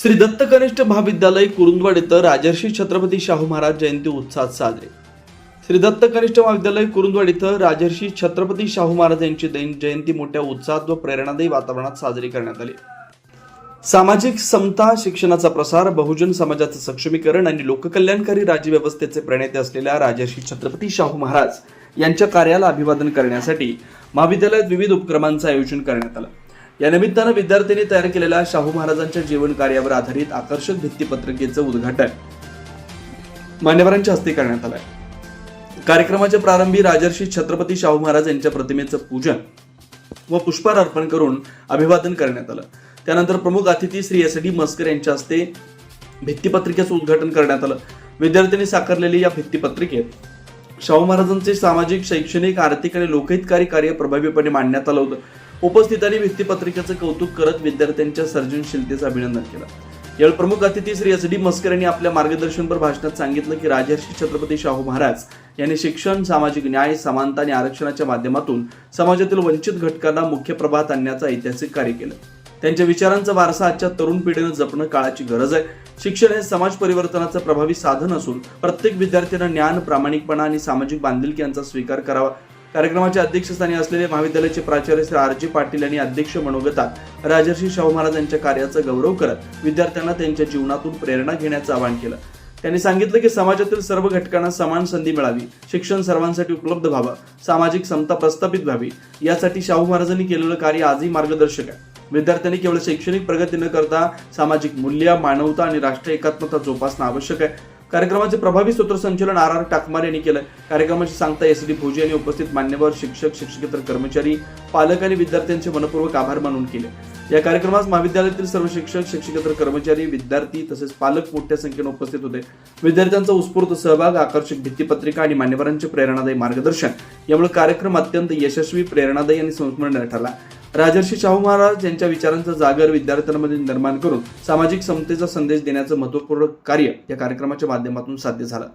श्री दत्त कनिष्ठ महाविद्यालय कुरुंदवाड इथं राजर्षी छत्रपती शाहू महाराज जयंती उत्साहात साजरे। श्री दत्त कनिष्ठ महाविद्यालय कुरुंदवाड इथं राजर्षी छत्रपती शाहू महाराज यांची जयंती मोठ्या उत्साहात व प्रेरणादायी वातावरणात साजरी करण्यात आली। सामाजिक समता, शिक्षणाचा प्रसार, बहुजन समाजाचे सक्षमीकरण आणि लोककल्याणकारी राज्यव्यवस्थेचे प्रणेते असलेल्या राजर्षी छत्रपती शाहू महाराज यांच्या कार्याला अभिवादन करण्यासाठी महाविद्यालयात विविध उपक्रमांचं आयोजन करण्यात आलं। या निमित्तानं विद्यार्थ्यांनी तयार केलेल्या शाहू महाराजांच्या जीवन कार्यावर आधारित आकर्षक भित्तीपत्रिकेचं उद्घाटन मान्यवरांच्या हस्ते करण्यात आलं। कार्यक्रमाच्या प्रारंभी राजर्षी छत्रपती शाहू महाराज यांच्या प्रतिमेचं पूजन व पुष्पहार अर्पण करून अभिवादन करण्यात आलं। त्यानंतर प्रमुख अतिथी श्री एस डी मस्कर यांच्या हस्ते भित्तीपत्रिकेचं उद्घाटन करण्यात आलं। विद्यार्थ्यांनी साकारलेली या भित्तीपत्रिकेत शाहू महाराजांचे सामाजिक, शैक्षणिक, आर्थिक आणि लोकहितकारी कार्य प्रभावीपणे मांडण्यात आलं होतं। उपस्थितांनी भित्तीपत्रिकेचं कौतुक करत विद्यार्थ्यांच्या सर्जनशीलतेचं अभिनंदन केलं। यावेळी प्रमुख अतिथी श्री एस डी मस्कर यांनी आपल्या मार्गदर्शनपर भाषणात सांगितलं की राजर्षी छत्रपती शाहू महाराज यांनी शिक्षण, सामाजिक न्याय, समानता आणि आरक्षणाच्या माध्यमातून समाजातील वंचित घटकांना मुख्य प्रवाहात आणण्याचं ऐतिहासिक कार्य केलं। त्यांच्या विचारांचा वारसा आजच्या तरुण पिढीनं जपणं काळाची गरज आहे। शिक्षण हे समाज परिवर्तनाचं प्रभावी साधन असून प्रत्येक विद्यार्थ्यांना ज्ञान, प्रामाणिकपणा आणि सामाजिक बांधिलकी यांचा स्वीकार करावा। कार्यक्रमाच्या अध्यक्षस्थानी असलेले महाविद्यालयाचे प्राचार्य श्री आर जी पाटील यांनी अध्यक्ष मनोगतात राजर्षी शाहू महाराज यांच्या कार्याचा गौरव करत विद्यार्थ्यांना त्यांच्या जीवनातून प्रेरणा घेण्याचं आवाहन केलं। त्यांनी सांगितलं की समाजातील सर्व घटकांना समान संधी मिळावी, शिक्षण सर्वांसाठी उपलब्ध व्हावं, सामाजिक समता प्रस्थापित व्हावी, यासाठी शाहू महाराजांनी केलेलं कार्य आजही मार्गदर्शक आहे। विद्यार्थ्यांनी केवळ शैक्षणिक प्रगती न करता सामाजिक मूल्य, मानवता आणि राष्ट्रीय एकात्मता जोपासणं आवश्यक आहे। कार्यक्रमाचे प्रभावी सूत्रसंचालन आर आर टाकमार यांनी केलं। कार्यक्रमाची सांगता एस डी भोजे यांनी उपस्थित मान्यवर शिक्षक, शिक्षकेतर कर्मचारी, पालक आणि विद्यार्थ्यांचे मनपूर्वक आभार मानून केले। या कार्यक्रमात महाविद्यालयातील सर्व शिक्षक, शिक्षकेतर कर्मचारी, विद्यार्थी तसेच पालक मोठ्या संख्येने उपस्थित होते। विद्यार्थ्यांचा उत्स्फूर्त सहभाग, आकर्षक भित्तीपत्रिका आणि मान्यवरांचे प्रेरणादायी मार्गदर्शन यामुळे कार्यक्रम अत्यंत यशस्वी, प्रेरणादायी आणि संस्मरणीय ठरला। राजर्षी शाहू महाराज यांच्या विचारांचा जागर विद्यार्थ्यांमध्ये निर्माण करून सामाजिक समतेचा संदेश देण्याचं महत्त्वपूर्ण कार्य या कार्यक्रमाच्या माध्यमातून साध्य झालं।